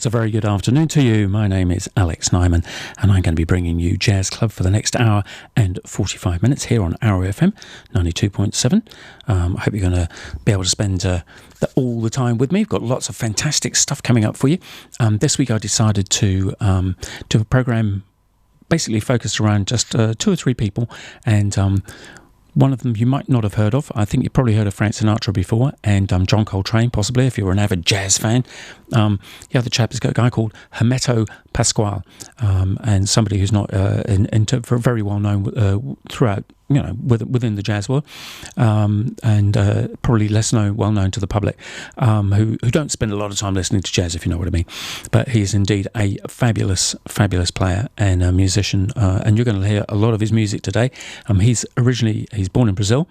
it's a very good afternoon to you. My name is Alex Nyman, and I'm going to be bringing you Jazz Club for the next hour and 45 minutes here on Arrow FM 92.7. I hope you're going to be able to spend all the time with me. We've got lots of fantastic stuff coming up for you. This week I decided to do a program basically focused around just 2 or 3 people, and one of them you might not have heard of. I think you probably heard of Frank Sinatra before, and John Coltrane, possibly, if you're an avid jazz fan. The other chap is a guy called Hermeto Pascoal, and somebody who's not very well known throughout, within the jazz world, and probably less well known to the public, who don't spend a lot of time listening to jazz, if you know what I mean. But he is indeed a fabulous player and a musician, and you're going to hear a lot of his music today. He's born in Brazil.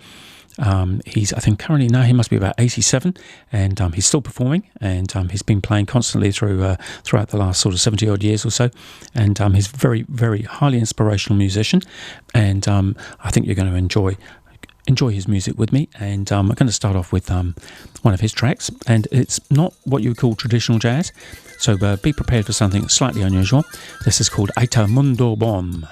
He's, I think, currently now he must be about 87, and he's still performing, and he's been playing constantly throughout the last sort of 70 odd years or so, and he's a very, very highly inspirational musician, and I think you're going to enjoy his music with me. And I'm going to start off with one of his tracks, and it's not what you would call traditional jazz, so be prepared for something slightly unusual. This is called Eita Mundo Bom.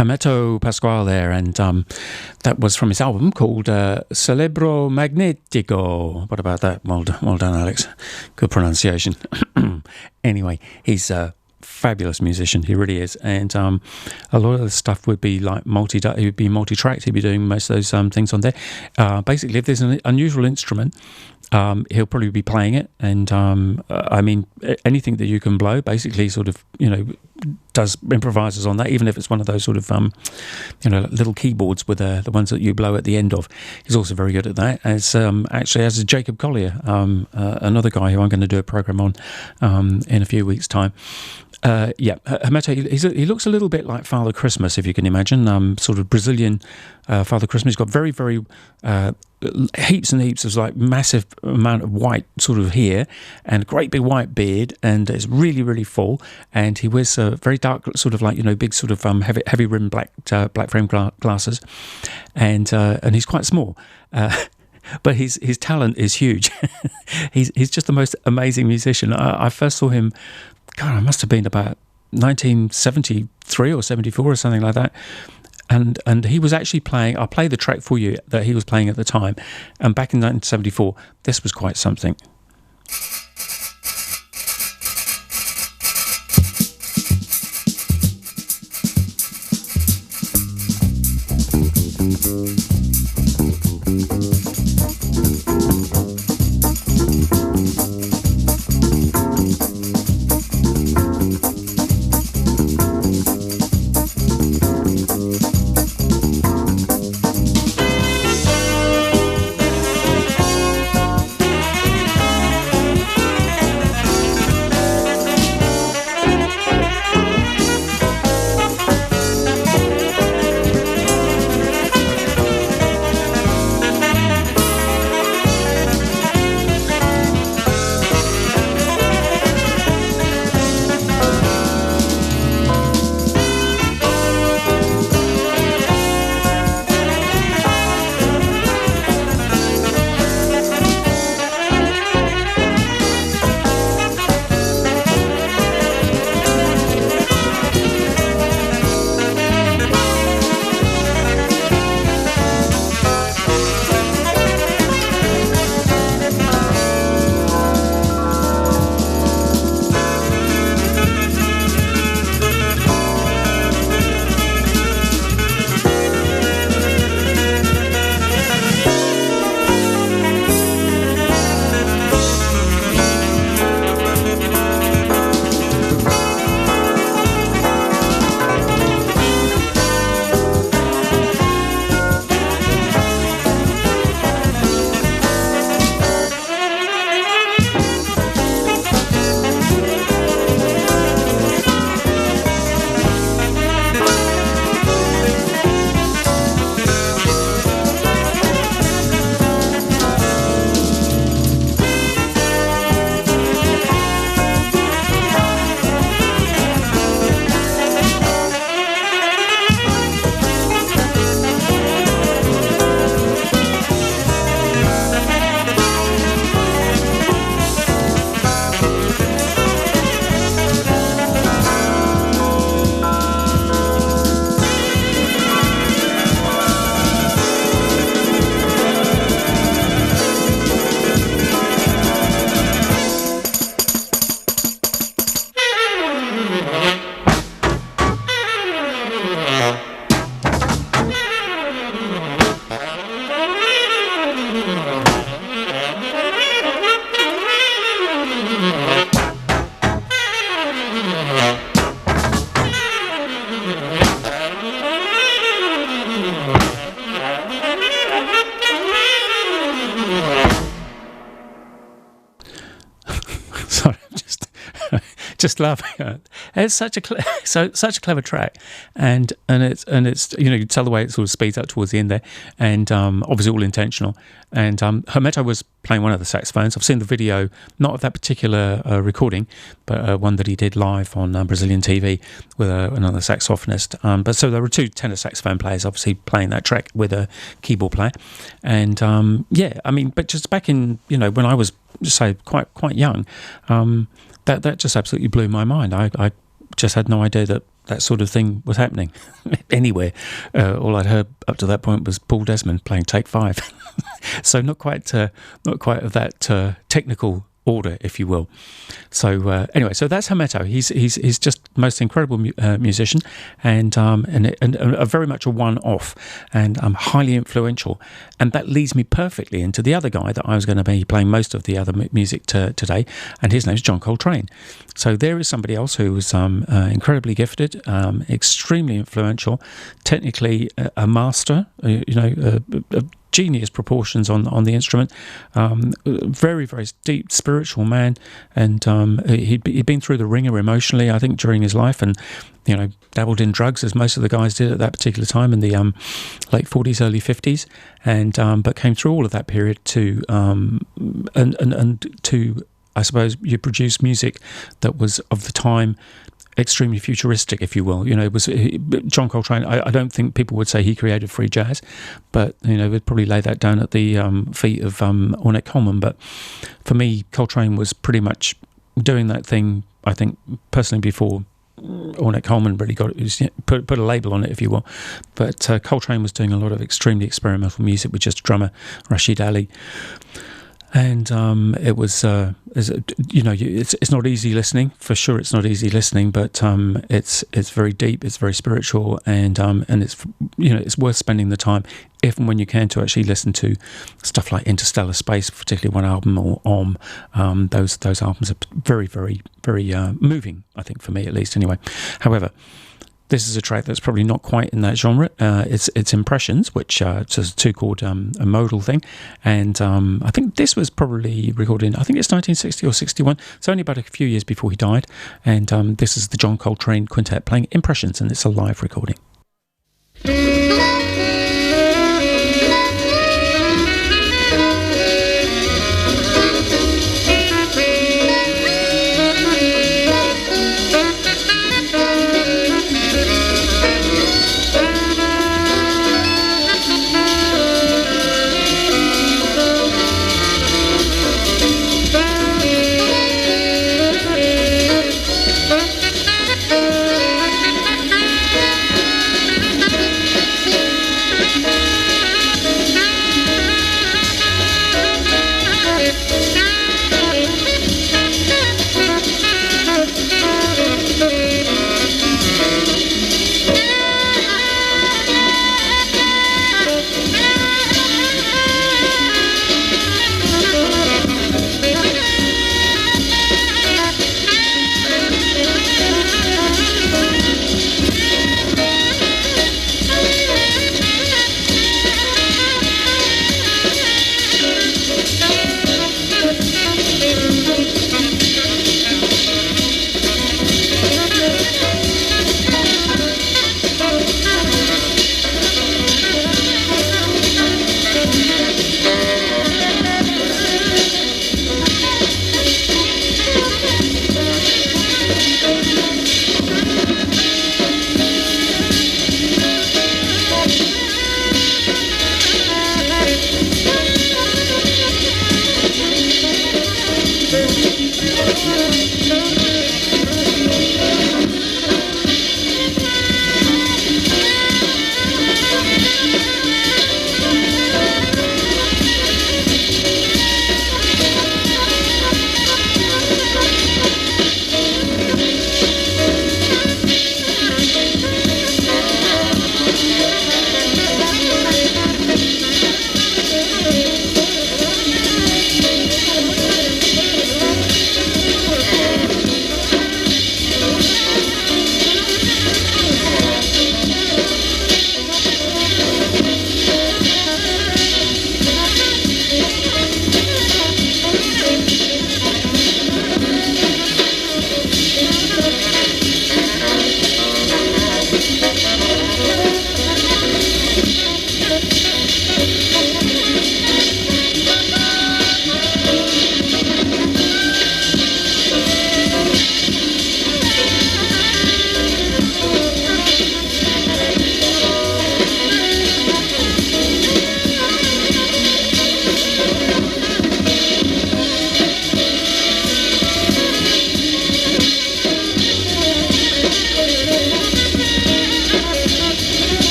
Hermeto Pasquale there, and that was from his album called Celebro Magnetico. What about that? Well done, Alex. Good pronunciation. Anyway, he's a fabulous musician. He really is, and a lot of the stuff would be like multi-tracked. He'd be doing most of those things on there. Basically, if there's an unusual instrument, he'll probably be playing it, and I mean, anything that you can blow, basically, sort of, does improvises on that, even if it's one of those sort of little keyboards with the ones that you blow at the end of. He's also very good at that, as is Jacob Collier, another guy who I'm going to do a program on in a few weeks' time. Hermeto, he looks a little bit like Father Christmas, if you can imagine, sort of Brazilian Father Christmas. He's got very, very heaps and heaps of like massive amount of white sort of hair and a great big white beard, and it's really, really full, and he wears very dark sort of like, big sort of heavy rimmed black frame glasses, and he's quite small. But his talent is huge. he's just the most amazing musician. I first saw him, God, I must have been about 1973 or 74 or something like that. And he was actually playing, I'll play the track for you that he was playing at the time. And back in 1974, this was quite something. Just laughing at it. It's such a clever track, and it's you can tell the way it sort of speeds up towards the end there, and obviously all intentional. And Hermeto was playing one of the saxophones. I've seen the video, not of that particular recording, but one that he did live on Brazilian TV with another saxophonist. But so there were two tenor saxophone players, obviously playing that track with a keyboard player, and but just back in when I was, say, quite young. That just absolutely blew my mind. I just had no idea that that sort of thing was happening anywhere. All I'd heard up to that point was Paul Desmond playing Take Five. So not quite of that technical order, if you will. So anyway, so that's Hermeto. He's just most incredible musician, and a very much a one-off, and highly influential. And that leads me perfectly into the other guy that I was going to be playing most of the other music today, and his name's John Coltrane. So there is somebody else who was incredibly gifted, extremely influential, technically a master, a genius proportions on the instrument, very, very deep spiritual man, and he'd been through the ringer emotionally, I think, during his life, and dabbled in drugs as most of the guys did at that particular time in the late 40s, early 50s, and but came through all of that period to and to, I suppose, you produce music that was of the time extremely futuristic, if you will. It was John Coltrane. I don't think people would say he created free jazz, but we'd probably lay that down at the feet of Ornette Coleman. But for me, Coltrane was pretty much doing that thing, I think, personally, before Ornette Coleman really got it, put a label on it, if you will. But Coltrane was doing a lot of extremely experimental music with just drummer Rashid Ali. And it was, it's not easy listening, for sure. It's not easy listening, but it's very deep, it's very spiritual, and it's worth spending the time, if and when you can, to actually listen to stuff like Interstellar Space, particularly one album, or those albums are very, very, very moving, I think, for me at least. Anyway, however, this is a track that's probably not quite in that genre. It's Impressions, which it's a two-chord a modal thing. And I think this was probably recorded in, I think it's 1960 or 61. It's only about a few years before he died. And this is the John Coltrane Quintet playing Impressions, and it's a live recording.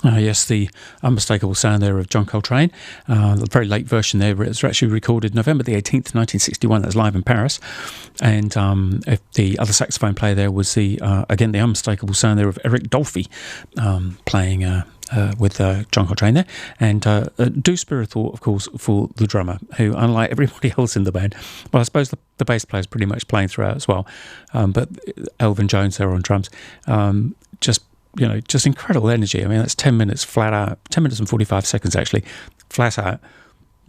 Yes, the unmistakable sound there of John Coltrane. The very late version there. It was actually recorded November the 18th, 1961. That was live in Paris. And if the other saxophone player there was again, the unmistakable sound there of Eric Dolphy playing with John Coltrane there. And Do Spiritual, of course, for the drummer, who, unlike everybody else in the band, well, I suppose the bass player is pretty much playing throughout as well. But Elvin Jones there on drums, just incredible energy. I mean, that's 10 minutes flat out, 10 minutes and 45 seconds actually, flat out,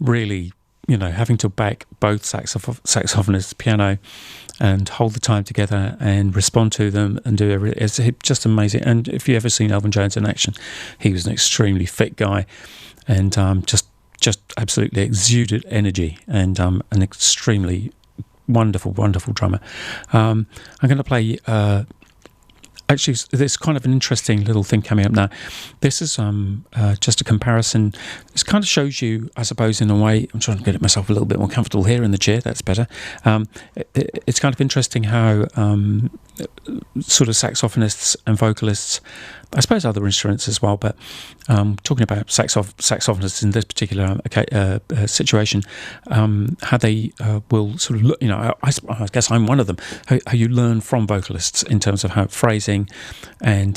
really, having to back both saxophonists, piano, and hold the time together and respond to them and do everything. It's just amazing. And if you've ever seen Elvin Jones in action, he was an extremely fit guy and just absolutely exuded energy and an extremely wonderful, wonderful drummer. I'm going to play... Actually, there's kind of an interesting little thing coming up now. This is just a comparison. This kind of shows you, I suppose, in a way, I'm trying to get myself a little bit more comfortable here in the chair, that's better. It's kind of interesting how sort of saxophonists and vocalists, I suppose other instruments as well, but talking about saxophonists in this particular situation, how they will sort of look, I guess I'm one of them, how you learn from vocalists in terms of how phrasing and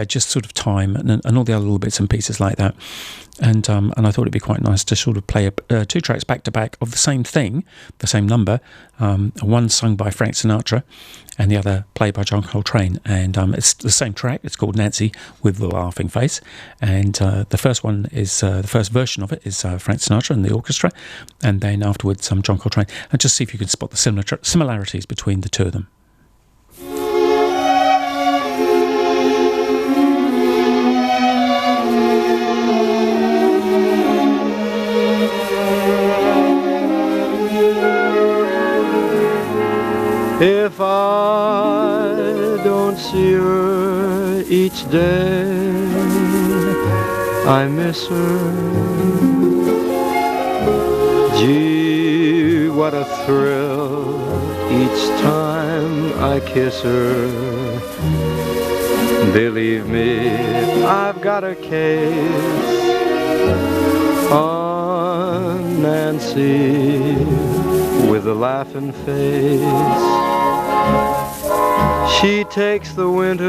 just sort of time and all the other little bits and pieces like that. And I thought it'd be quite nice to sort of play two tracks back to back of the same thing, the same number, one sung by Frank Sinatra and the other played by John Coltrane. And it's the same track. It's called Nancy with the Laughing Face. And the first one is, the first version of it is Frank Sinatra and the orchestra. And then afterwards, John Coltrane. And just see if you can spot the similarities between the two of them. If I don't see her each day, I miss her. Gee, what a thrill each time I kiss her. Believe me, I've got a case on Nancy with a laughing face. She takes the winter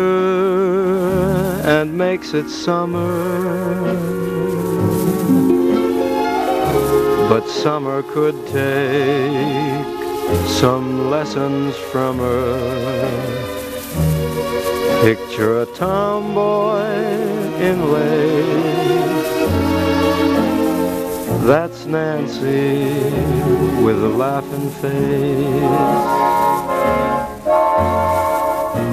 and makes it summer, but summer could take some lessons from her. Picture a tomboy in lace, that's Nancy with a laughing face.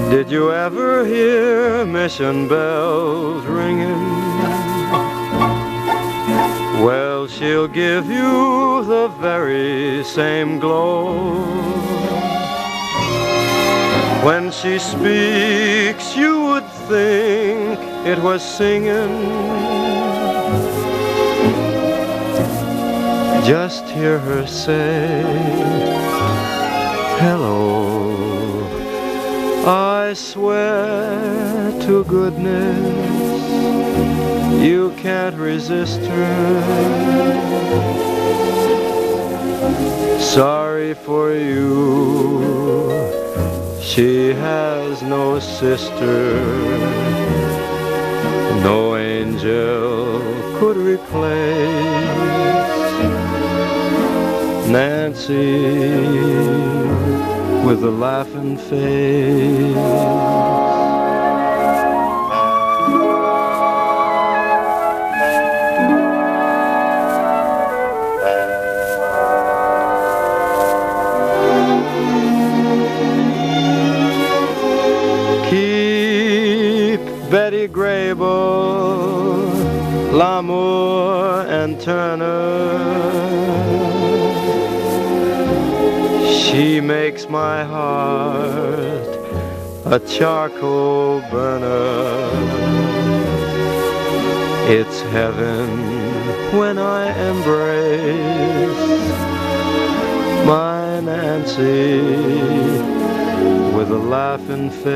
Did you ever hear mission bells ringing? Well, she'll give you the very same glow. When she speaks, you would think it was singing. Just hear her say, hello. I swear to goodness, you can't resist her. Sorry for you, she has no sister. No angel could replace Nancy with a laughing face. Keep Betty Grable, Lamour and Turner. She makes my heart a charcoal burner. It's heaven when I embrace my Nancy with a laughing face.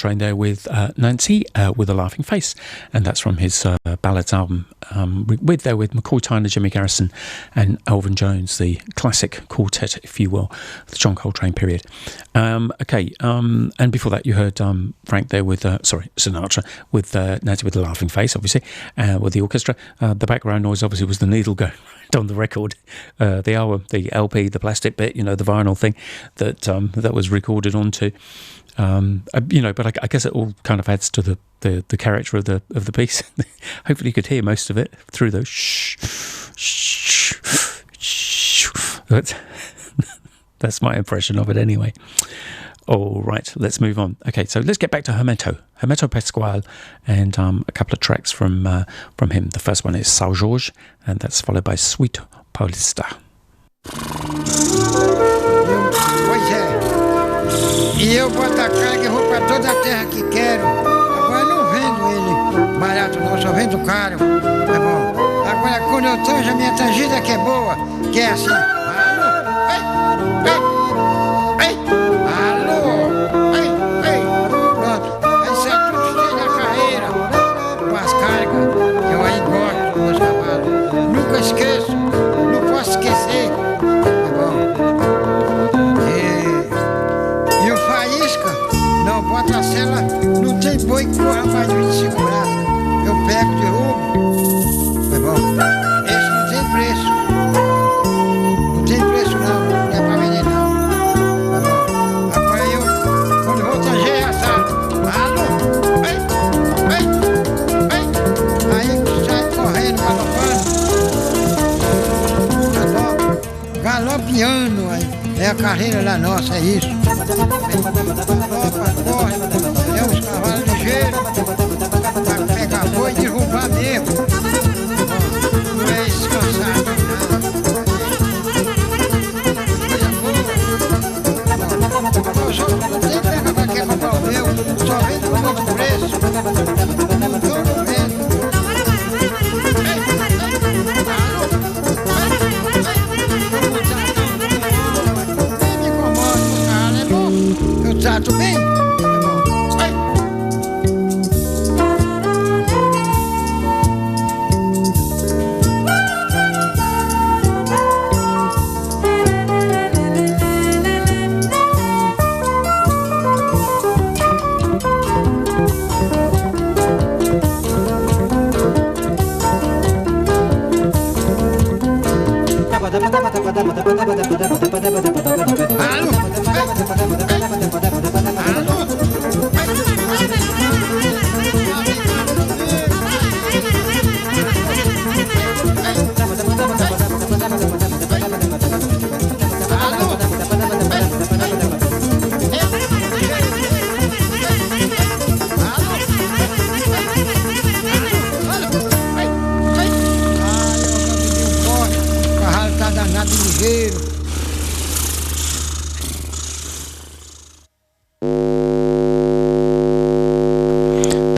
Coltrane there with Nancy with a Laughing Face, and that's from his ballads album with McCoy Tyner, Jimmy Garrison and Elvin Jones, the classic quartet, if you will, the John Coltrane period. And before that you heard Frank there with Sinatra with Nancy with the Laughing Face, obviously, with the orchestra. The background noise obviously was the needle going on the record, the album, the LP, the plastic bit, the vinyl thing that was recorded onto. But I guess it all kind of adds to the character of the piece. Hopefully you could hear most of it through those that's my impression of it anyway. All right, let's move on. Okay, so let's get back to Hermeto Pasquale, and a couple of tracks from him. The first one is São Jorge, and that's followed by Suite Paulista. Pois é, e eu boto a carga e vou pra toda a terra que quero. Agora não vendo ele barato não, só vendo caro, tá bom? Agora quando eu tanjo a minha tangida que é boa, que é assim. Esqueço, não posso esquecer, tá bom? E o faísca, não, bota a cela, não tem boi que corra mais de 25 braços. Eu pego, derrubo, tá bom? Esse não tem preço. Não tem preço não é pra vender não, tá bom? Agora eu, quando vou tanger é assado. Alô, aí sai correndo, galopando. Galopiano, é a carreira lá nossa, é isso. Galopa, corre, é os cavalos ligeiros, pra pegar boi e derrubar mesmo. Não é descansado, não. Coisa boa. Eu só não tenho terra pra quem comprar o meu, só vendo por outro preço. Não tô no vendo. Eu trato bem?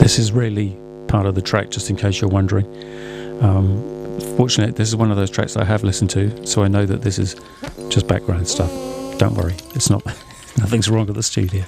This is really part of the track, just in case you're wondering. Fortunately, this is one of those tracks that I have listened to, so I know that this is just background stuff. Don't worry, it's not. Nothing's wrong at the studio.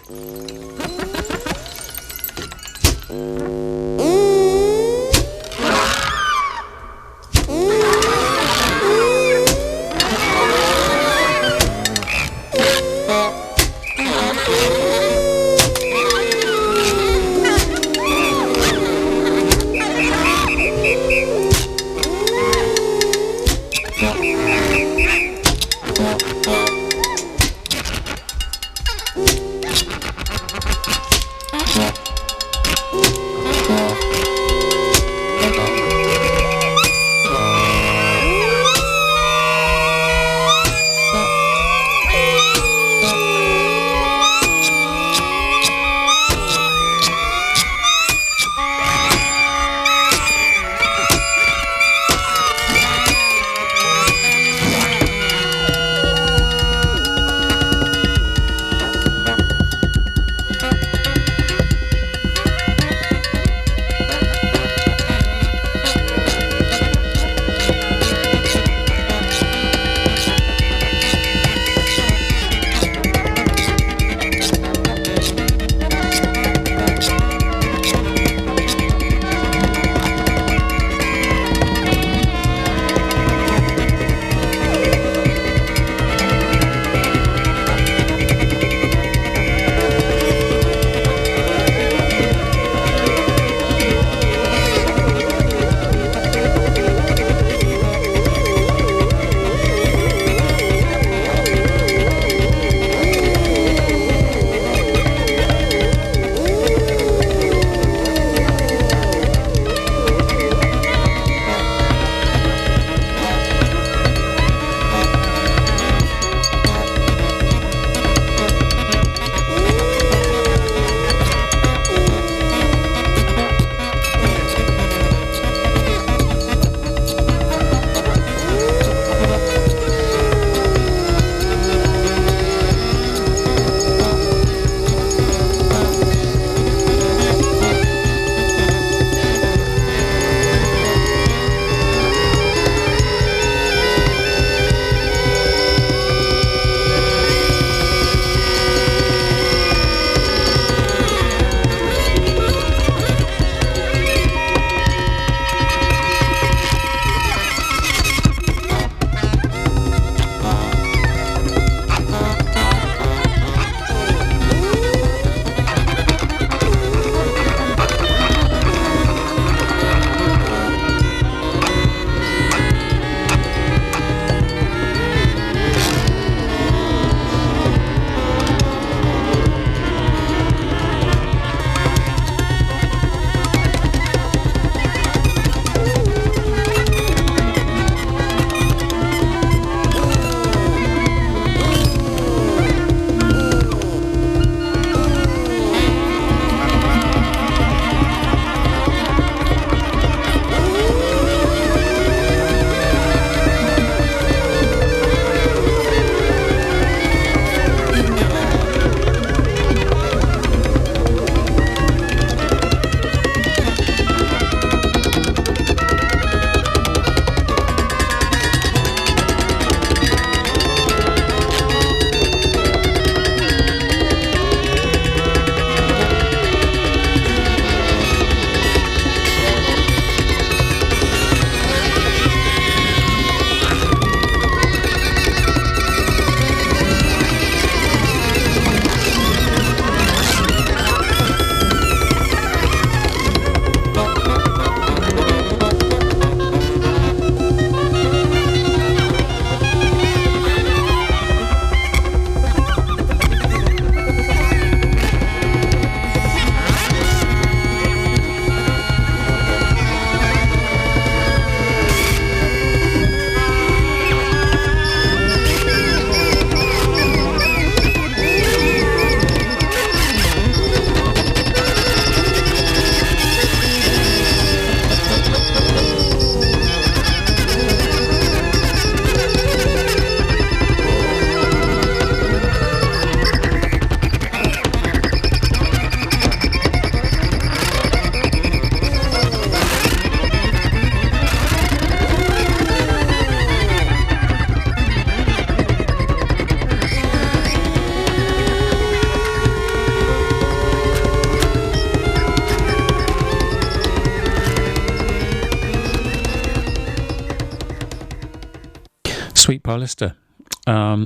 Sweet Paulista.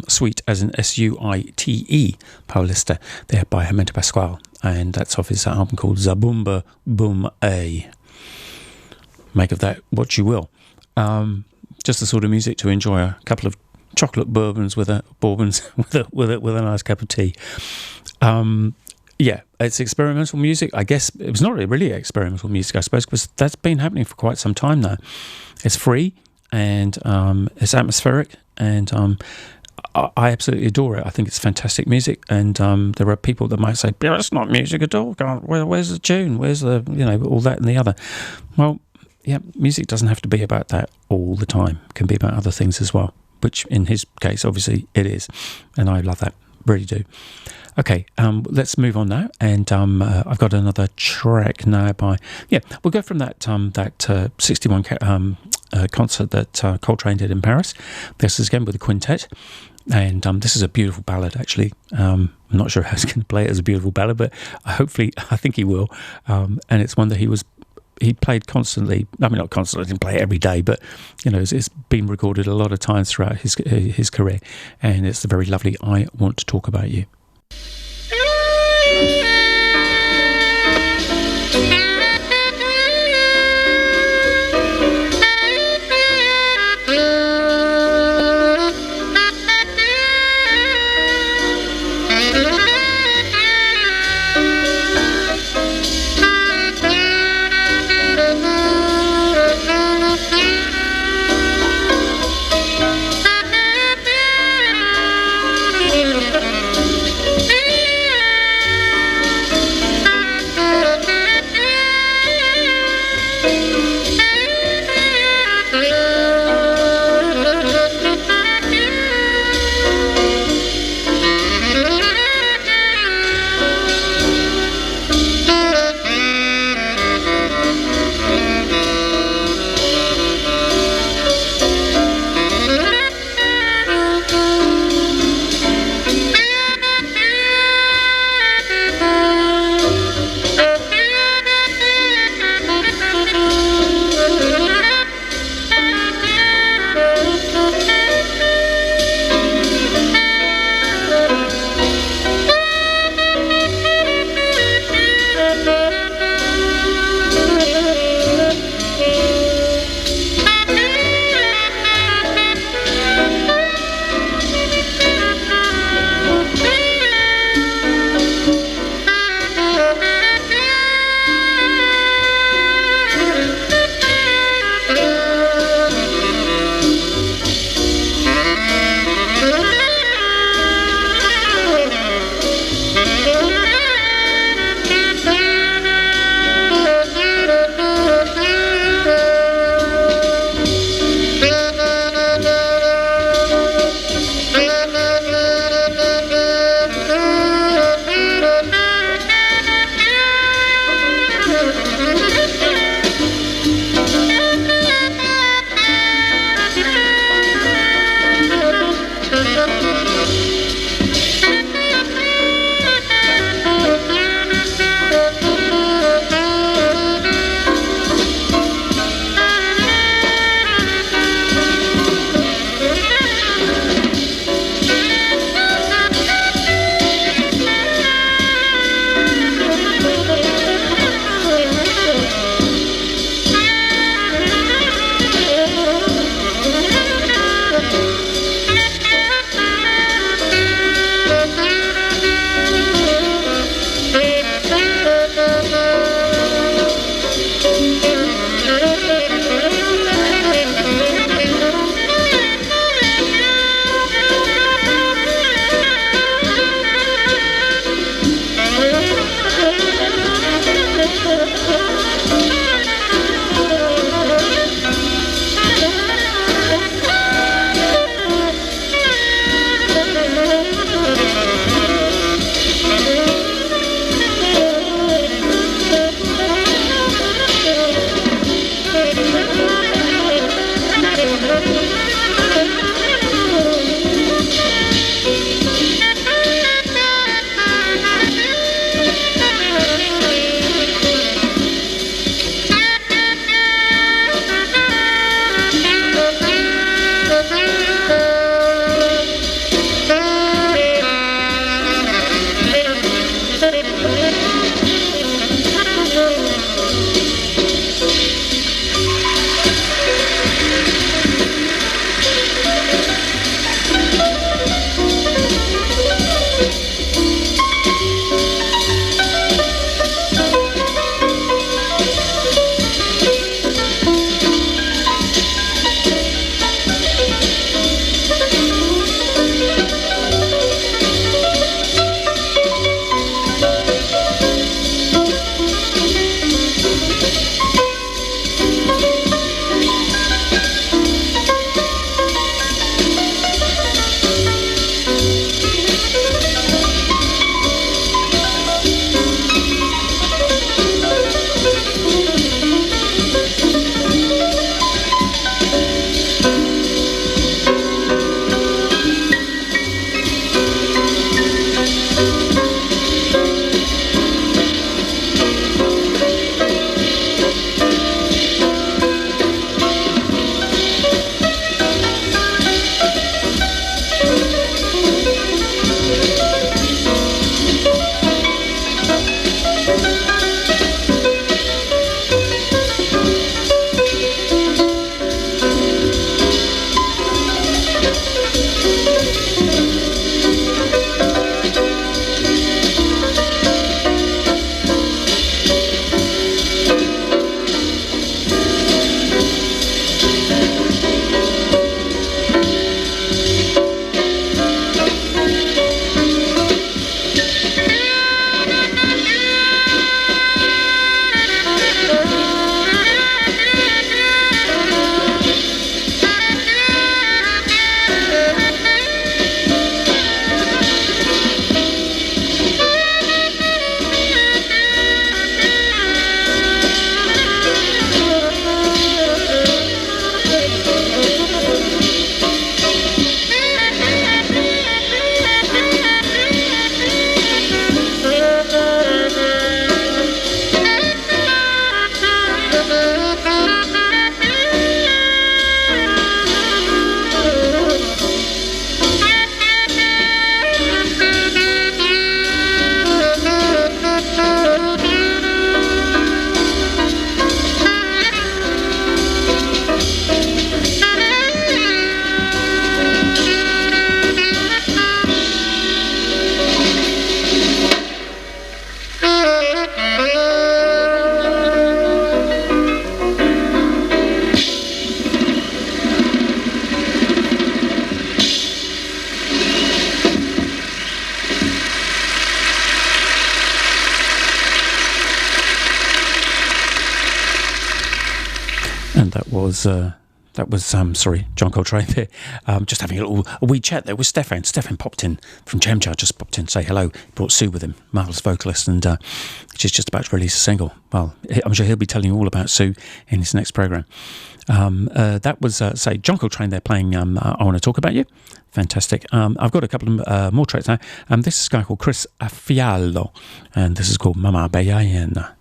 Sweet as in Suite, Paulista, there by Hermeto Pascual, and that's off his album called Zabumba Boom A. Make of that what you will. Just the sort of music to enjoy a couple of chocolate bourbons with a nice cup of tea. Yeah, it's experimental music. I guess it was not really experimental music, I suppose, because that's been happening for quite some time now. It's free and it's atmospheric, and I absolutely adore it. I think it's fantastic music, and there are people that might say, "Yeah, it's not music at all. Where's the tune? Where's the all that and the other?" Well, yeah, music doesn't have to be about that all the time. It can be about other things as well, which in his case, obviously, it is, and I love that, really do. Okay, let's move on now, and I've got another track now we'll go from that 61 concert that Coltrane did in Paris. This is again with a quintet, and this is a beautiful ballad, actually. I'm not sure how he's going to play it as a beautiful ballad, but I think he will, and it's one that he played constantly. I mean, not constantly, didn't play it every day, but it's been recorded a lot of times throughout his career, and it's the very lovely "I Want to Talk About You." And that was John Coltrane there. Just having a wee chat there with Stefan. Stefan popped in from Chemjar, just popped in to say hello. Brought Sue with him, marvellous vocalist, and she's just about to release a single. Well, I'm sure he'll be telling you all about Sue in his next programme. That was, John Coltrane there playing I Want to Talk About You. Fantastic. I've got a couple of more tracks now. This is a guy called Chris Fiallo, and this is called Mama Bella.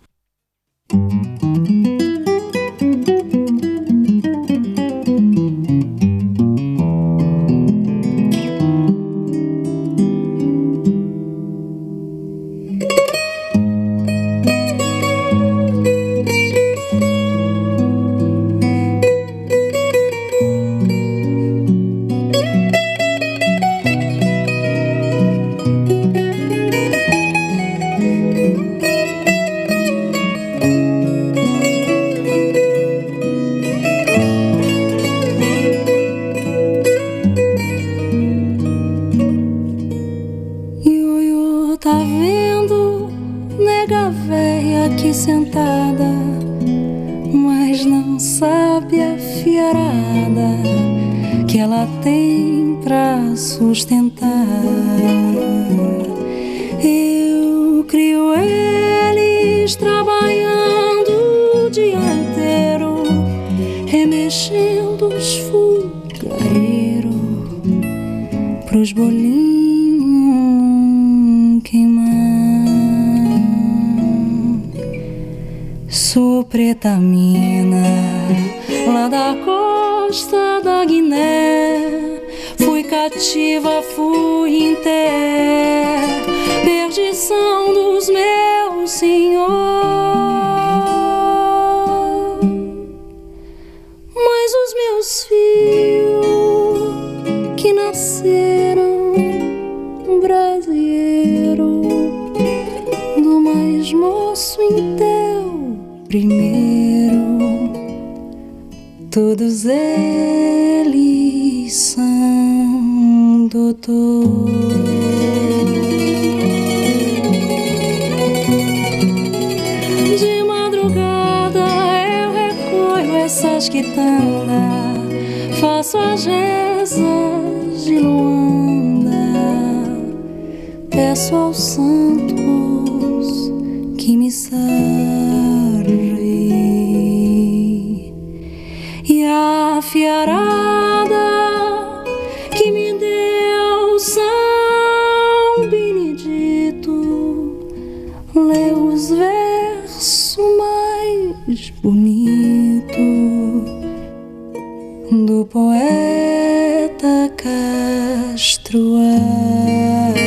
Sentada, mas não sabe a fiarada que ela tem pra sustentar. Eu crio eles trabalhando o dia inteiro, remexendo os fogareiros pros bolinhos queimar. Sou preta mina, lá da costa da Guiné. Fui cativa, fui em terra, perdição dos meus senhor. Mas os meus filhos que nasceram brasileiro, do mais moço inteiro primeiro, todos eles são doutor. De madrugada eu recolho essas quitandas, faço as rezas de Luanda, peço aos santos que me salvem. E a fiarada que me deu São Benedito lê os versos mais bonitos do poeta Castro Alves.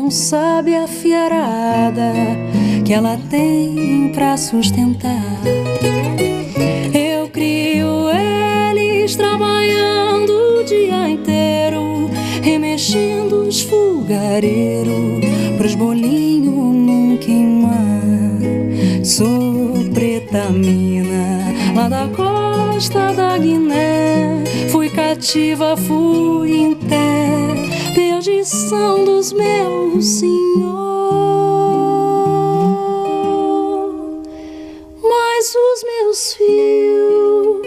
Sabe a fiarada que ela tem pra sustentar. Eu crio eles trabalhando o dia inteiro, remexendo os fogareiros pros bolinhos não queimar. Sou preta mina, lá da costa da Guiné. Fui cativa, fui em terra, perdição dos meus senhor. Mas os meus filhos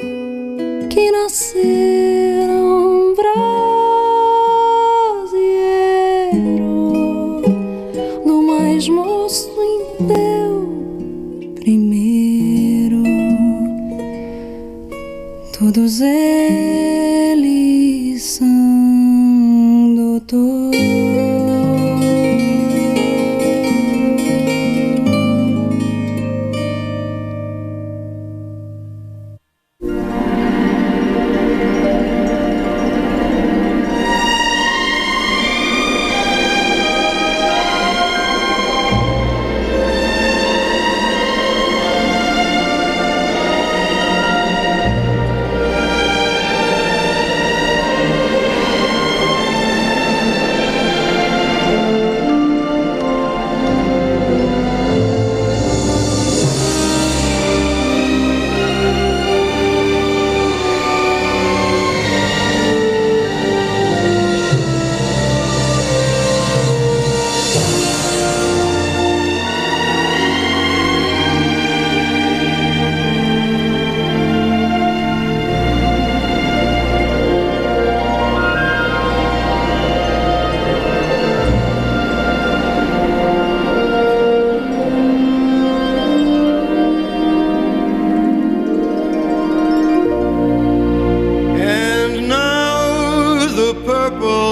que nasceram brasileiro, do mais moço em teu primeiro, todos eles são doutor.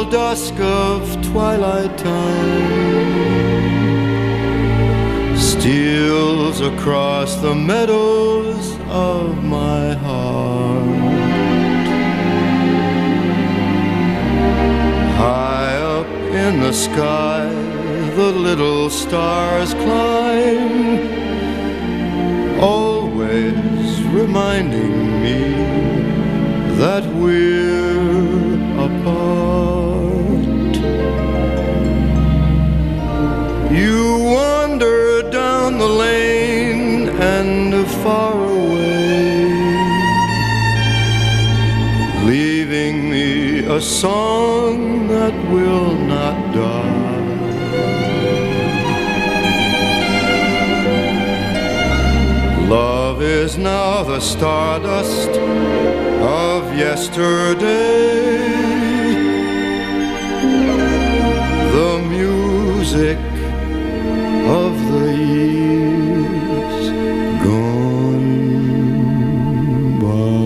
Dusk of twilight time steals across the meadows of my heart. High up in the sky, the little stars climb, always reminding me that we're apart. You wander down the lane and far away, leaving me a song that will not die. Love is now the stardust of yesterday, the music of the years gone by.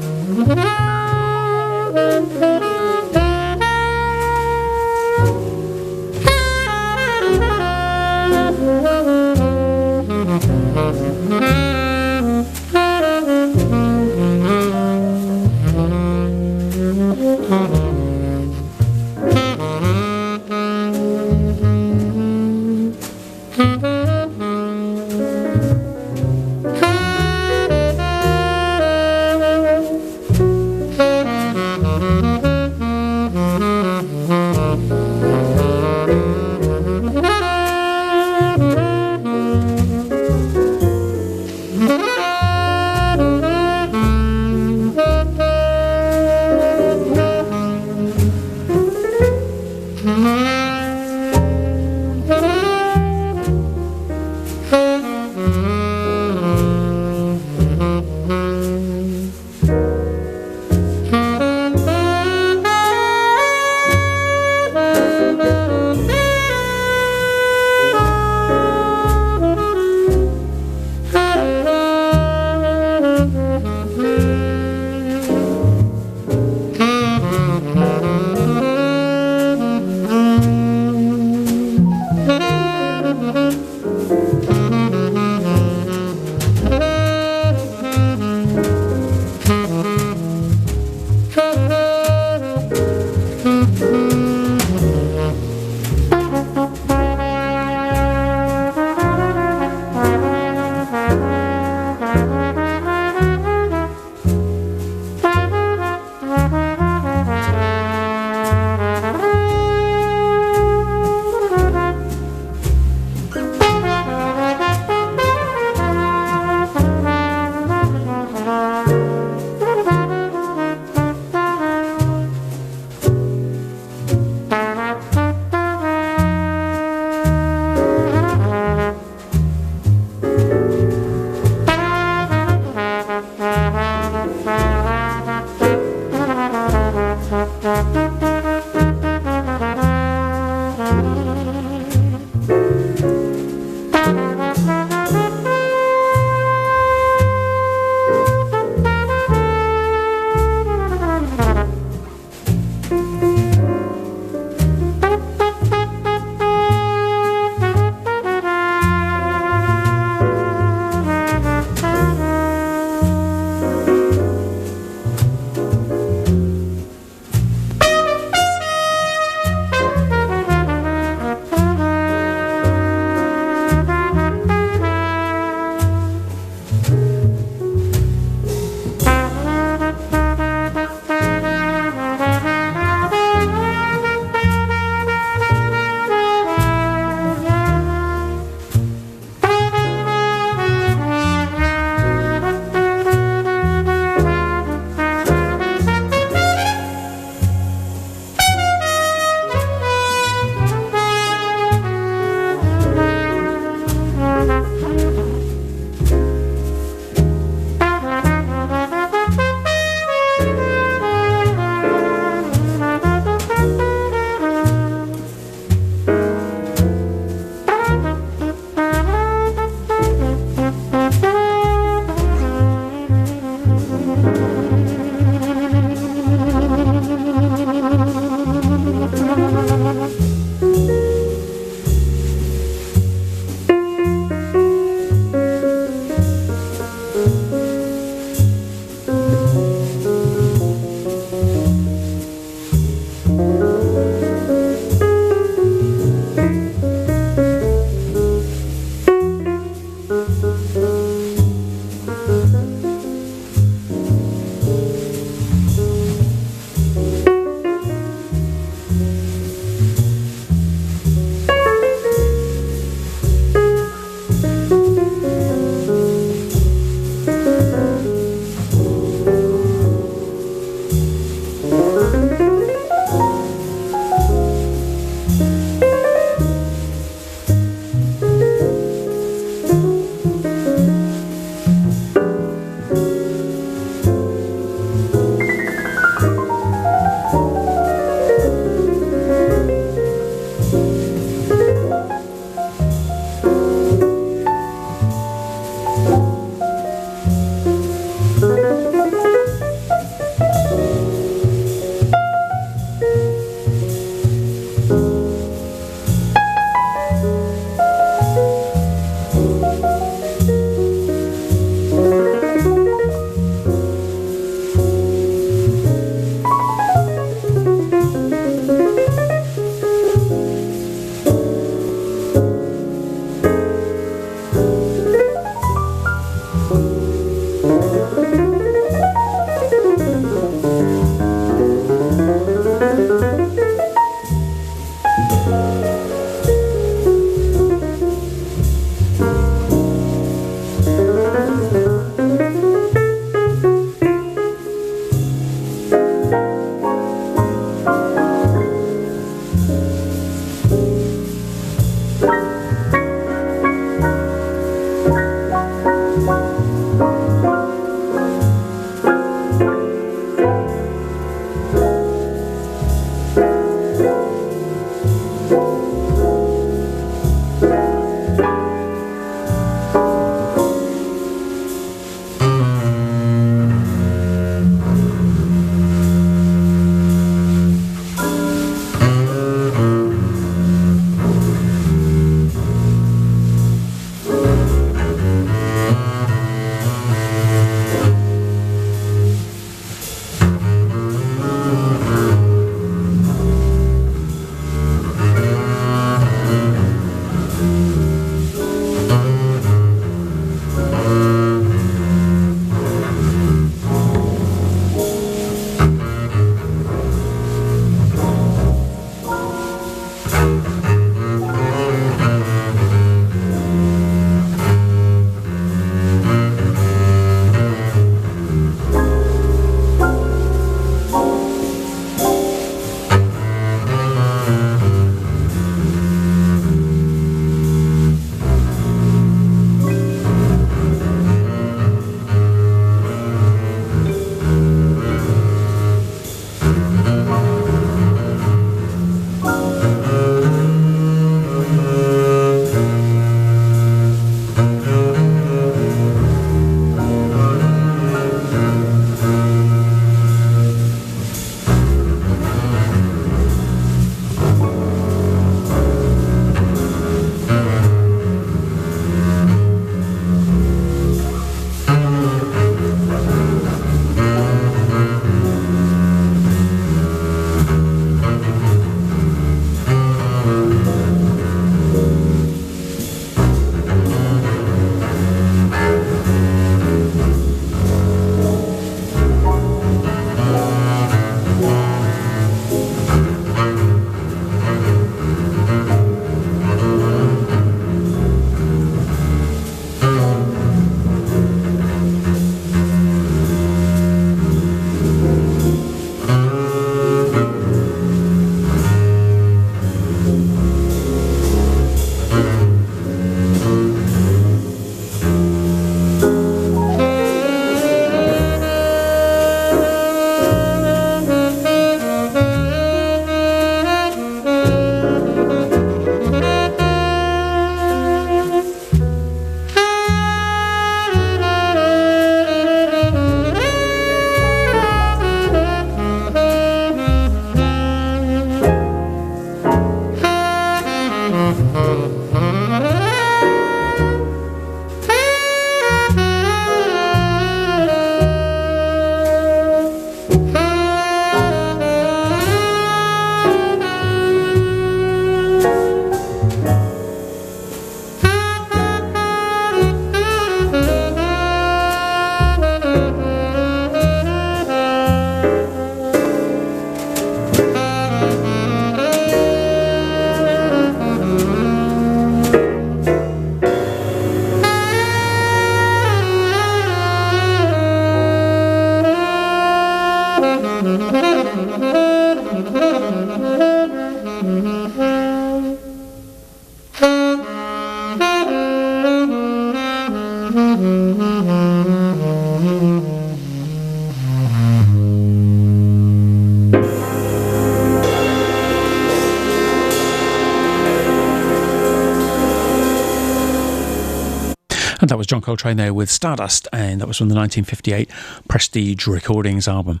And that was John Coltrane there with Stardust, and that was from the 1958 Prestige Recordings album.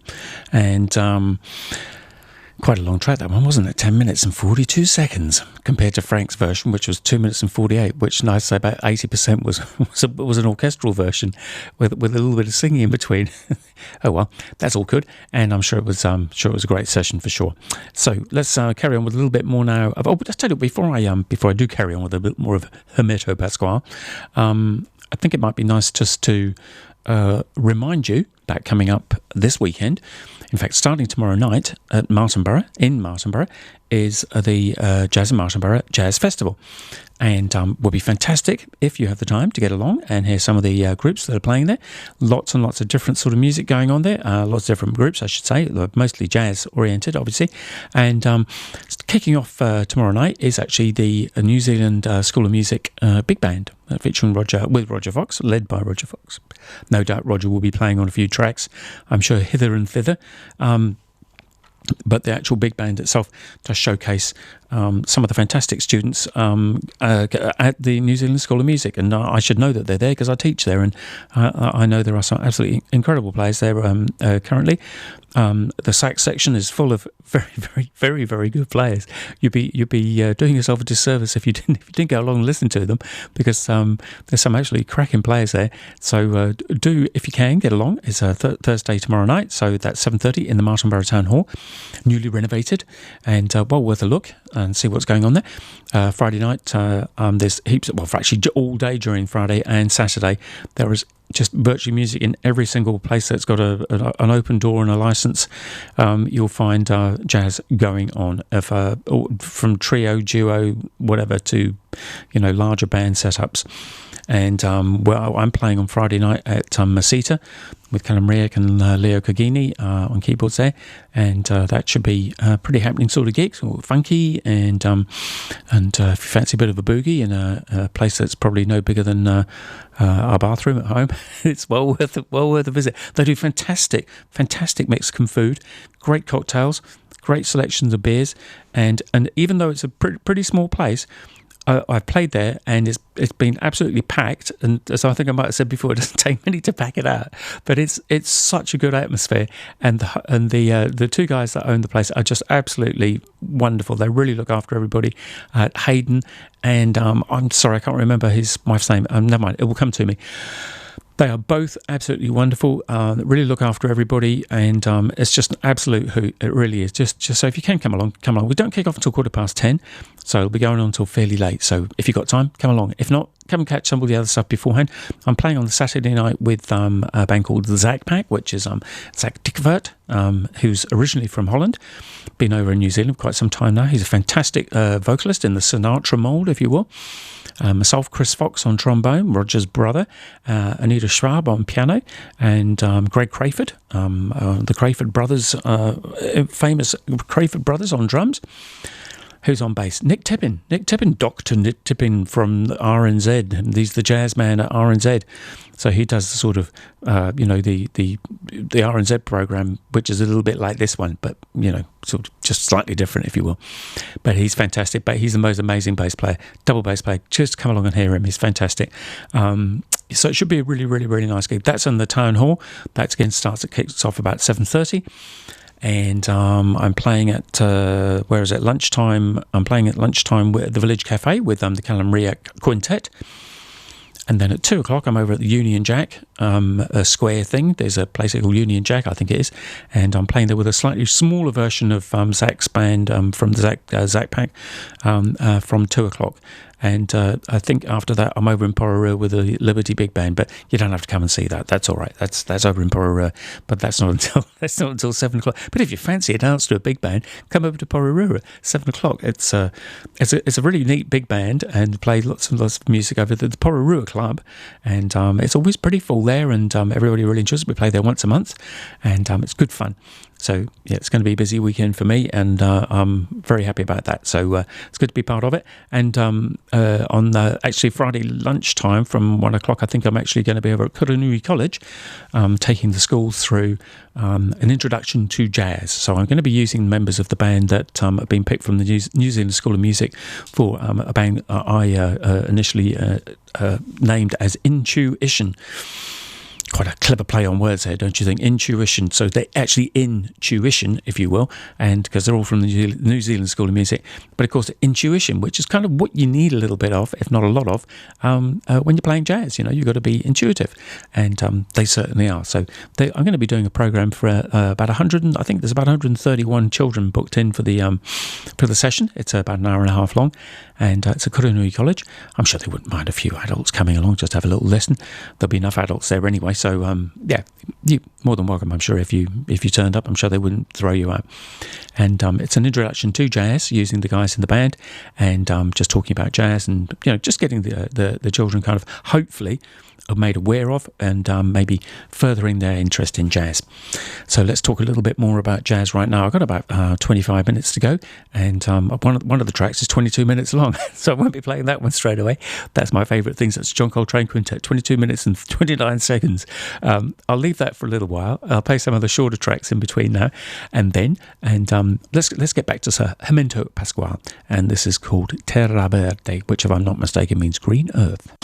And quite a long track, that one, wasn't it? 10 minutes and 42 seconds compared to Frank's version, which was 2 minutes and 48, which I'd say about 80% was an orchestral version with a little bit of singing in between. Oh well, that's all good, and I'm sure it was a great session for sure. So let's carry on with a little bit more now. Oh, but just tell you before I do carry on with a bit more of Hermeto Pasquale, I think it might be nice just to remind you that coming up this weekend, in fact, starting tomorrow night at Martinborough, is the Jazz in Martinborough Jazz Festival. And will be fantastic if you have the time to get along and hear some of the groups that are playing there. Lots and lots of different sort of music going on there. Lots of different groups, I should say, mostly jazz-oriented, obviously. And kicking off tomorrow night is actually the New Zealand School of Music Big Band, featuring Roger Fox, led by Roger Fox. No doubt Roger will be playing on a few tracks, I'm sure, hither and thither. But the actual big band itself does showcase some of the fantastic students at the New Zealand School of Music, and I should know that they're there because I teach there, and I know there are some absolutely incredible players there currently. The sax section is full of very, very, very, very good players. You'd be doing yourself a disservice if you didn't go along and listen to them, because there's some actually cracking players there. So do, if you can, get along. It's Thursday tomorrow night, so that's 7:30 in the Martinborough Town Hall, newly renovated, and well worth a look and see what's going on there. Friday night, there's heaps. Well, for actually all day during Friday and Saturday, there is just virtually music in every single place that's got an open door and a license. You'll find jazz going on, from trio, duo, whatever, to larger band setups. And well, I'm playing on Friday night at Masita with Callum Riek and Leo Cagini on keyboards there, and that should be a pretty happening sort of gig, sort of funky, and if you fancy a bit of a boogie in a place that's probably no bigger than our bathroom at home, it's well worth a visit. They do fantastic Mexican food, great cocktails, great selections of beers, and even though it's a pretty small place, I've played there, and it's been absolutely packed. And so I think I might have said before, it doesn't take many to pack it out. But it's such a good atmosphere, and the two guys that own the place are just absolutely wonderful. They really look after everybody. Hayden and I'm sorry, I can't remember his wife's name. Never mind, it will come to me. They are both absolutely wonderful, really look after everybody, and it's just an absolute hoot. It really is. Just so if you can come along. We don't kick off until 10:15, so it'll be going on until fairly late. So if you've got time, come along. If not, come and catch some of the other stuff beforehand. I'm playing on the Saturday night with a band called the Zach Pack, which is Zach Dikvert, who's originally from Holland, been over in New Zealand for quite some time now. He's a fantastic vocalist in the Sinatra mould, if you will. Myself, Chris Fox on trombone, Roger's brother, Anita Schwab on piano, and Greg Crayford, the Crayford brothers, famous Crayford brothers on drums. Who's on bass? Nick Tippin, Dr. Nick Tippin from RNZ, and he's the jazz man at RNZ. So he does the sort of, the RNZ program, which is a little bit like this one, but, sort of just slightly different, if you will. But he's fantastic. But he's the most amazing bass player, double bass player. Just come along and hear him. He's fantastic. So it should be a really, really, really nice gig. That's in the town hall. That again kicks off about 7:30. And I'm playing at lunchtime. I'm playing at lunchtime at the Village Cafe with the Callum Riek Quintet. And then at 2:00, I'm over at the Union Jack, a square thing. There's a place called Union Jack, I think it is. And I'm playing there with a slightly smaller version of Zach's band from the Zach Pack from 2:00. And I think after that, I'm over in Pororua with the Liberty Big Band. But you don't have to come and see that. That's all right. That's over in Pororua. But that's not until 7:00. But if you fancy a dance to a big band, come over to Pororua at 7:00. It's a really neat big band, and play lots and lots of music over at the Pororua Club. And it's always pretty full there, and everybody really enjoys it. We play there once a month, and it's good fun. So yeah, it's going to be a busy weekend for me, and I'm very happy about that. So it's good to be part of it. And on actually Friday lunchtime from 1 o'clock, I think I'm actually going to be over at Kurunui College, taking the schools through an introduction to jazz. So I'm going to be using members of the band that have been picked from the New Zealand School of Music for a band I initially named as Intuition. Quite a clever play on words there, don't you think? Intuition. So they're actually in tuition, if you will, and because they're all from the New Zealand School of Music. But of course, intuition, which is kind of what you need a little bit of, if not a lot of, when you're playing jazz. You've got to be intuitive, and they certainly are. So I'm going to be doing a program for about 100. I think there's about 131 children booked in for the session. It's about an hour and a half long, and it's at Kurunui College. I'm sure they wouldn't mind a few adults coming along just to have a little lesson. There'll be enough adults there anyway. So yeah, you're more than welcome. I'm sure if you turned up, I'm sure they wouldn't throw you out. And it's an introduction to jazz using the guys in the band, and just talking about jazz, and just getting the children kind of hopefully are made aware of, and maybe furthering their interest in jazz. So let's talk a little bit more about jazz right now. I've got about 25 minutes to go, and one of the tracks is 22 minutes long, so I won't be playing that one straight away. That's my favourite things. That's John Coltrane Quintet, 22 minutes and 29 seconds. I'll leave that for a little while. I'll play some of the shorter tracks in between now and then, and let's get back to Sir Hemento Pasquale, and this is called Terra Verde, which, if I'm not mistaken, means green earth.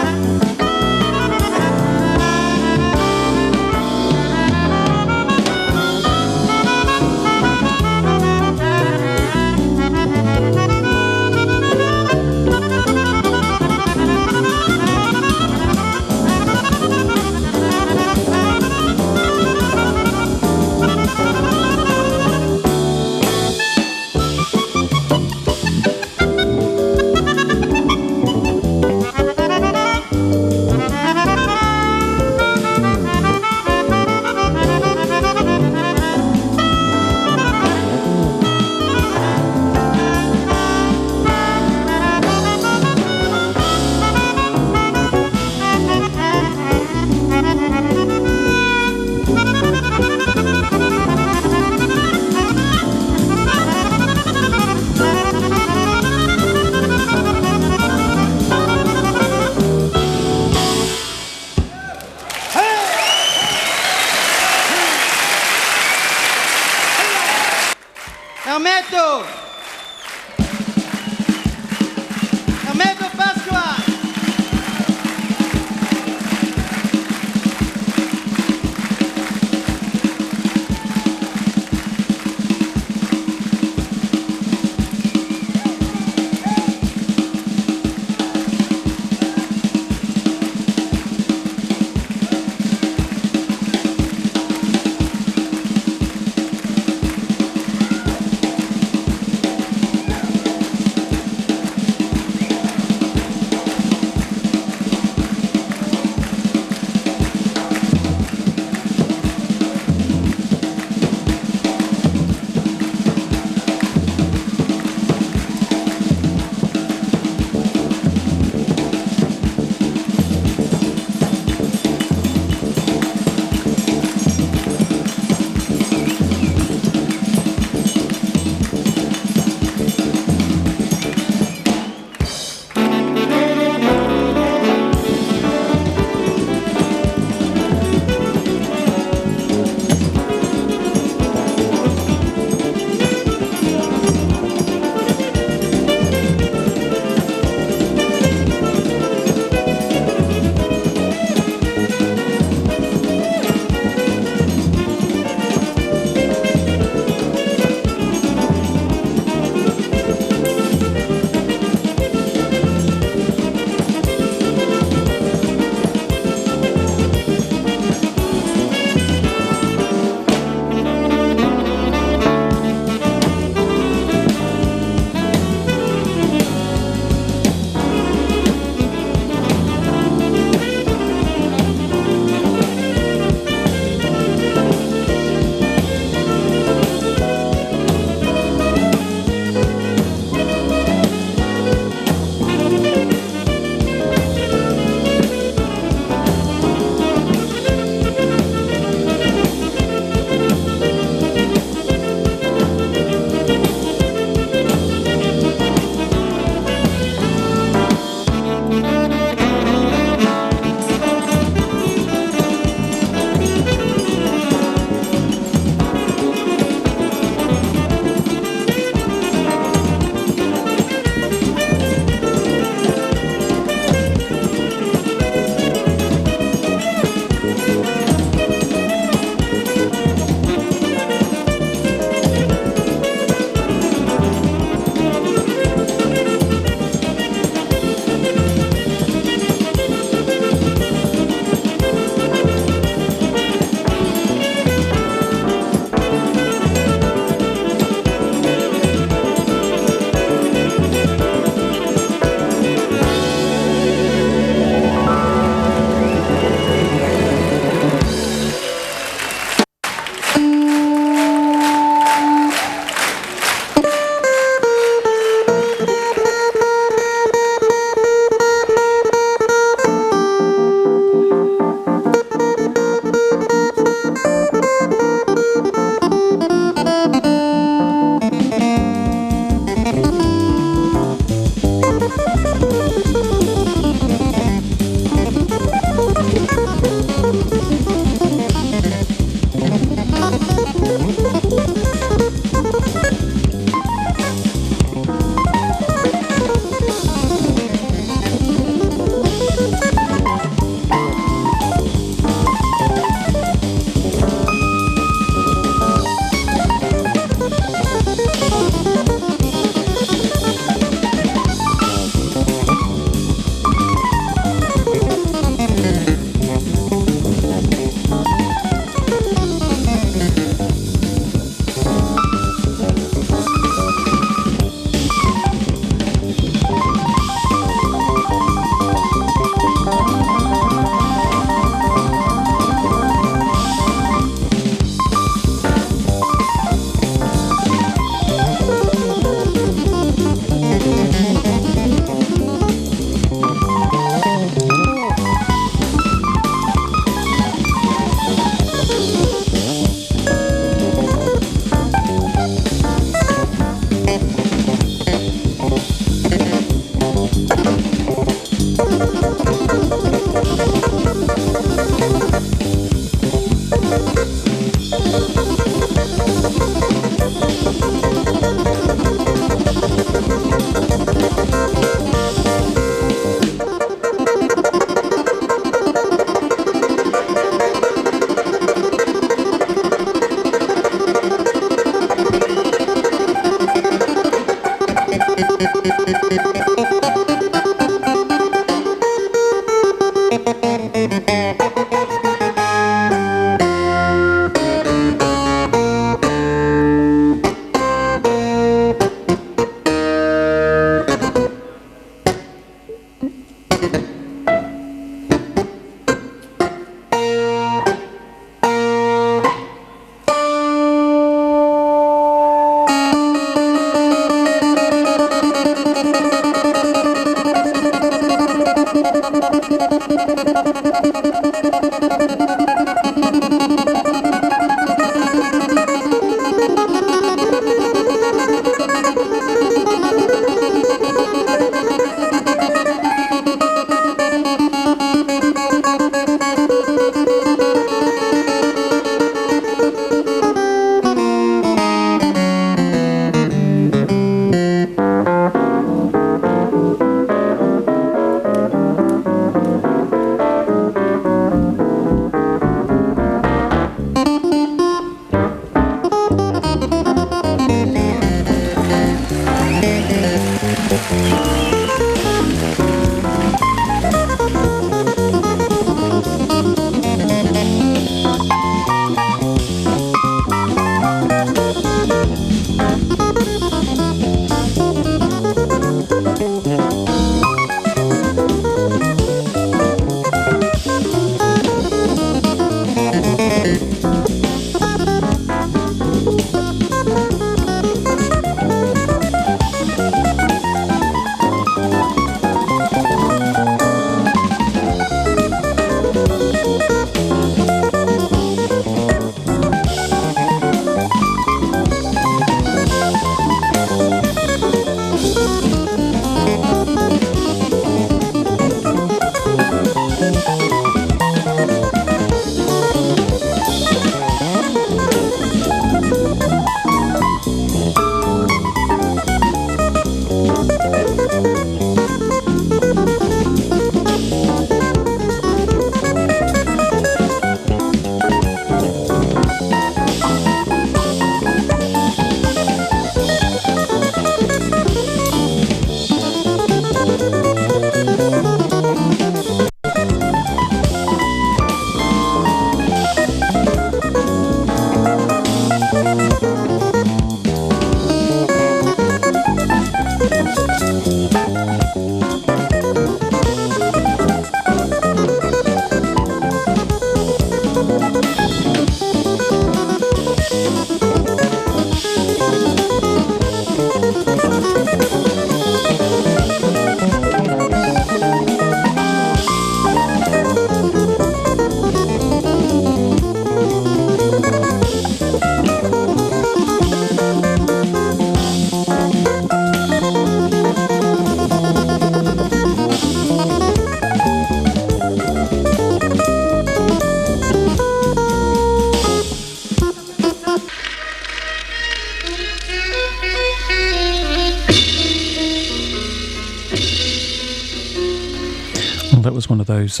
Well, that was one of those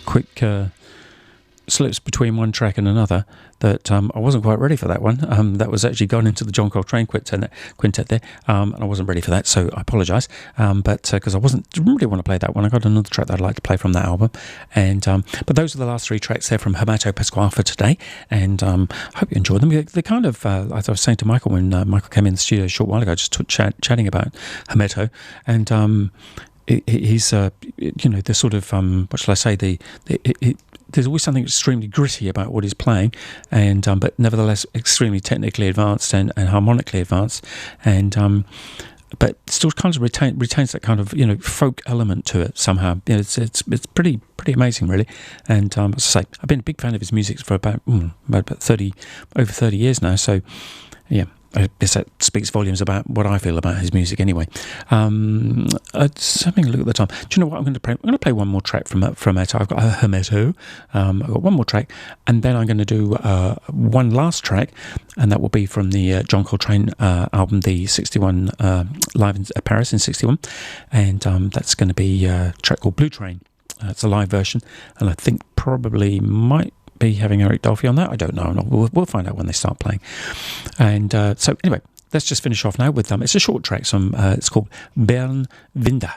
quick slips between one track and another that I wasn't quite ready for that one. That was actually gone into the John Coltrane quintet there, and I wasn't ready for that, so I apologise. But because I didn't really want to play that one, I got another track that I'd like to play from that album. And but those are the last three tracks there from Hermeto Pasquale for today, and I hope you enjoyed them. They kind of, as I was saying to Michael when Michael came in the studio a short while ago, just chatting about Hermeto, and he's the sort of what shall I say, there's always something extremely gritty about what he's playing, and but nevertheless extremely technically advanced and harmonically advanced, and but still kind of retains that kind of folk element to it somehow. It's pretty amazing, really. And as I say, I've been a big fan of his music for about over 30 years now. So yeah, I guess that speaks volumes about what I feel about his music anyway. Just having a look at the time. Do you know what I'm going to play? I'm going to play one more track from Hermeto. I've got Hermeto. I've got one more track, and then I'm going to do one last track, and that will be from the John Coltrane album, the 61 live in Paris in 61, and that's going to be a track called Blue Train. It's a live version, and I think probably might be having Eric Dolphy on that. I don't know. We'll find out when they start playing. And so anyway, let's just finish off now with them. It's a short track. It's called Bern Winder.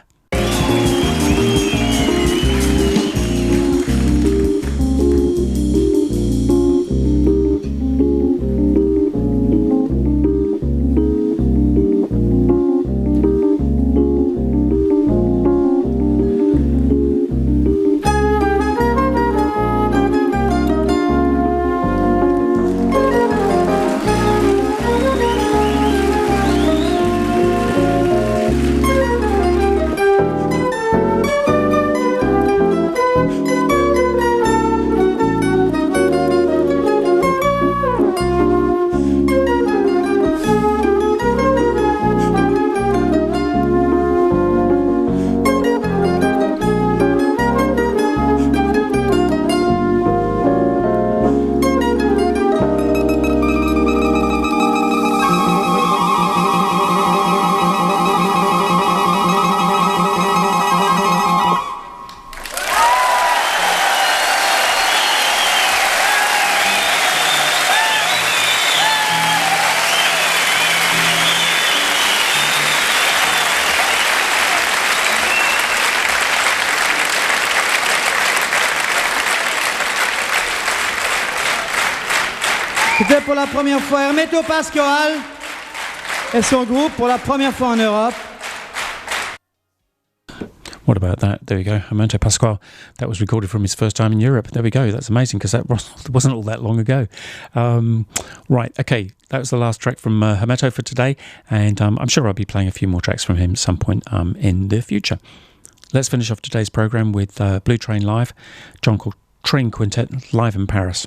C'était pour la première fois Hermeto Pascoal et son groupe pour la première fois en Europe. What about that? There we go. Hermeto Pascoal. That was recorded from his first time in Europe. There we go. That's amazing because that wasn't all that long ago. Right. Okay. That was the last track from Hermeto for today. And I'm sure I'll be playing a few more tracks from him at some point in the future. Let's finish off today's programme with Blue Train Live, John Coltrane Quintet live in Paris.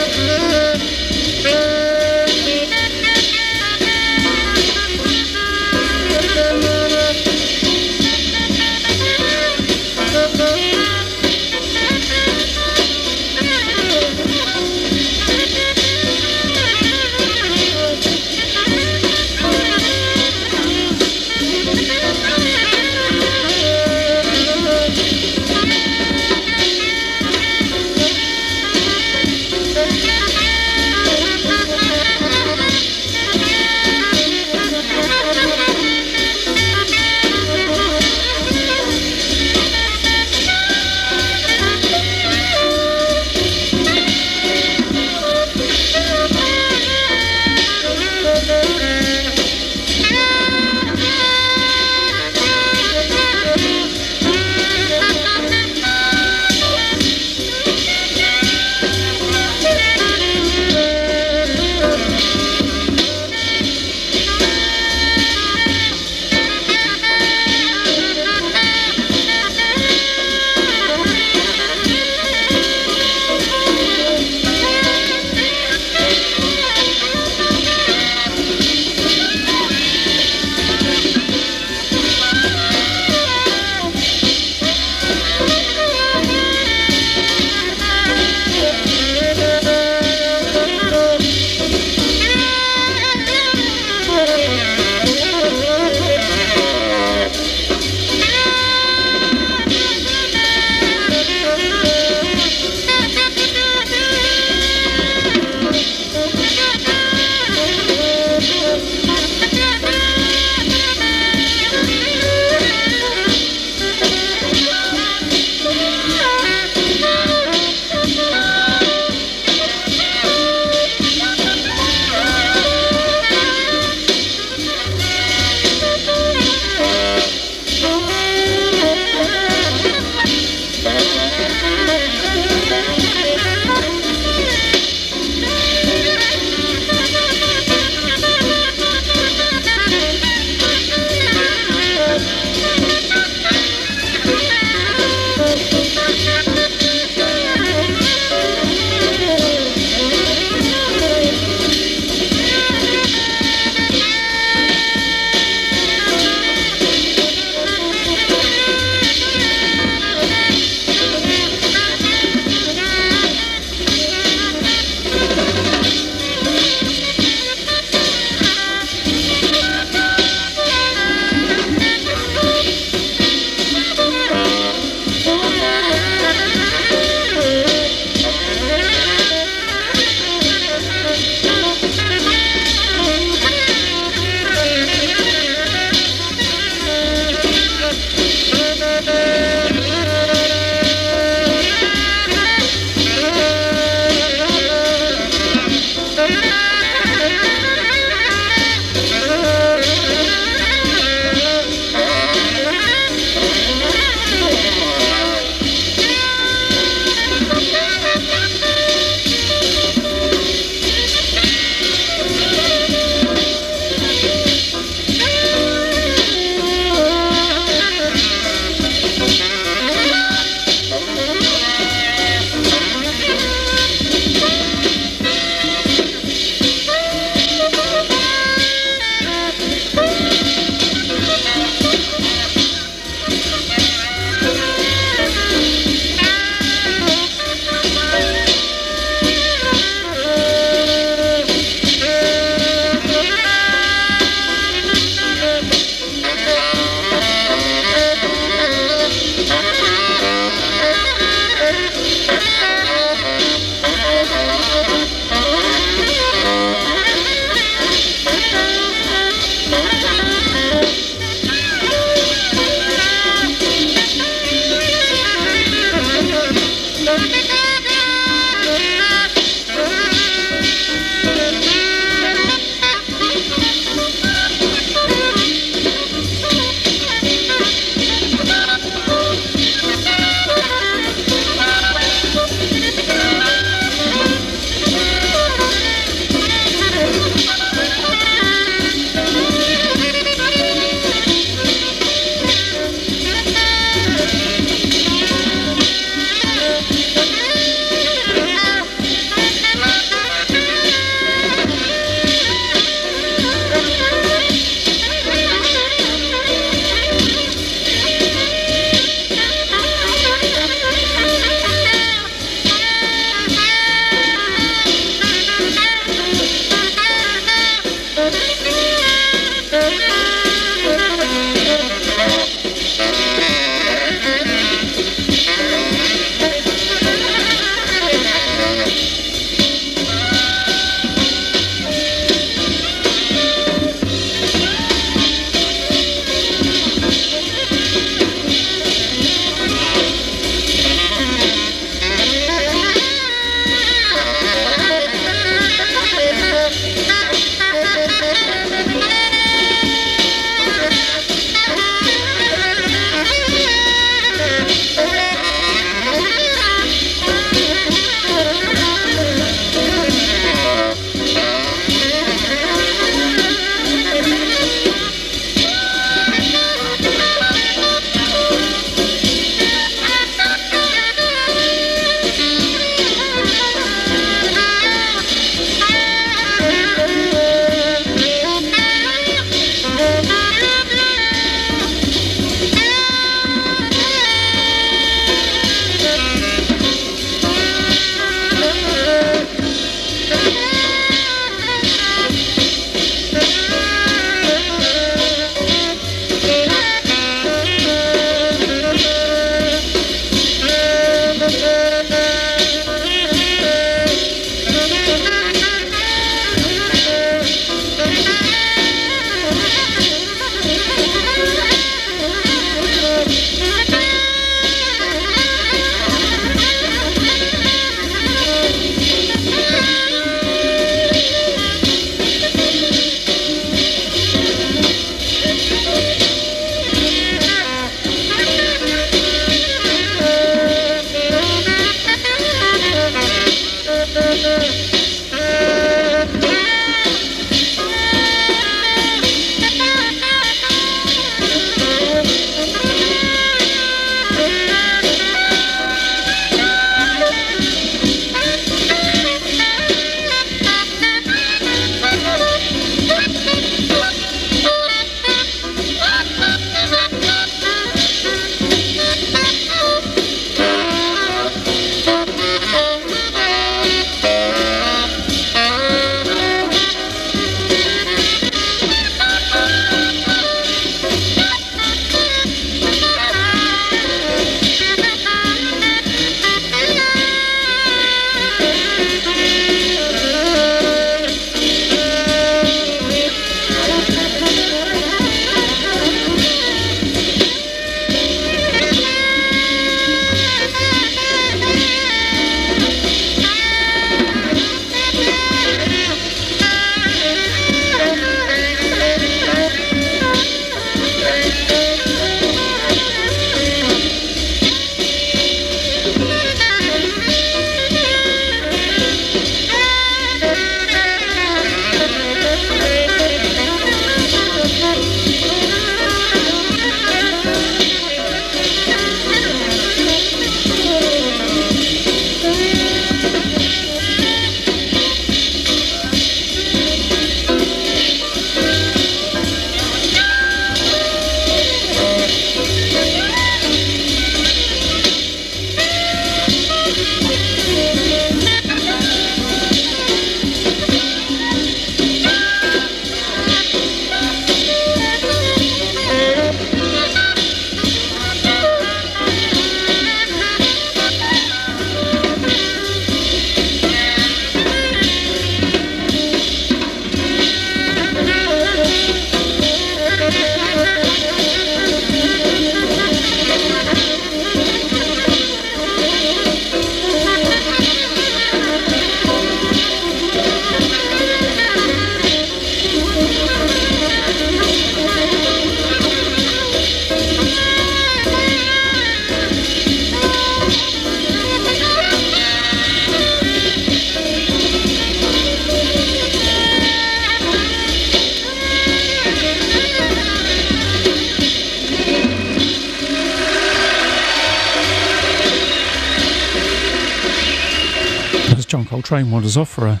as John Coltrane wanders off for a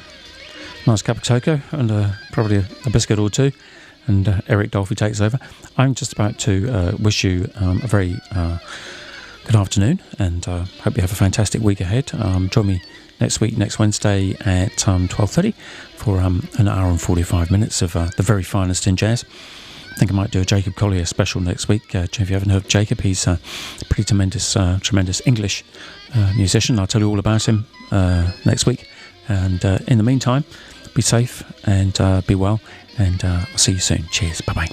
nice cup of cocoa and probably a biscuit or two, and Eric Dolphy takes over. I'm just about to wish you a very good afternoon, and hope you have a fantastic week ahead. Join me next week, next Wednesday at 12:30 for an hour and 45 minutes of the very finest in jazz. I think I might do a Jacob Collier special next week. If you haven't heard of Jacob, he's a pretty tremendous English musician. I'll tell you all about him next week. And in the meantime, be safe and be well, and I'll see you soon. Cheers. Bye-bye.